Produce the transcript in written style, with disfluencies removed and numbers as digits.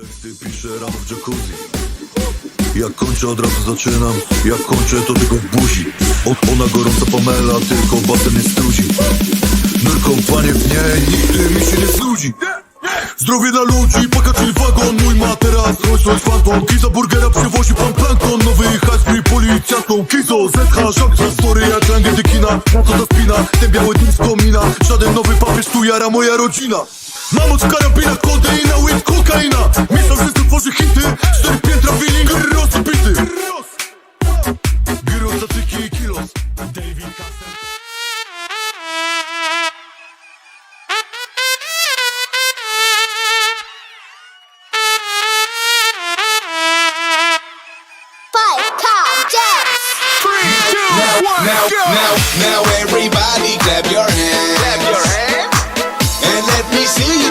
Teksty piszę rano w jacuzzi. Jak kończę od razu zaczynam. Jak kończę to tylko w buzi. Ona gorąca Pamela, tylko basen nie struzi. Nurkowanie w niej nigdy mi się nie znudzi. Zdrowie dla ludzi, paka czyli wagon. Mój materac, Rolls Phantom. Kiza burgera przywozi pan plankton. Nowy high policjantą. Kizo, ZH, żabka, story jak langiety kina. Co za spina, ten biały dym z komina. Żaden nowy papież, tu jara moja rodzina. Mam od karabina, kodeina, weed, kokaina. Mieszał wszystko, tworzy hity. 4 piętra, feeling, rozbity. Gyros, zatyki i kilos. David Kasser. Now everybody clap your hands. And let me see you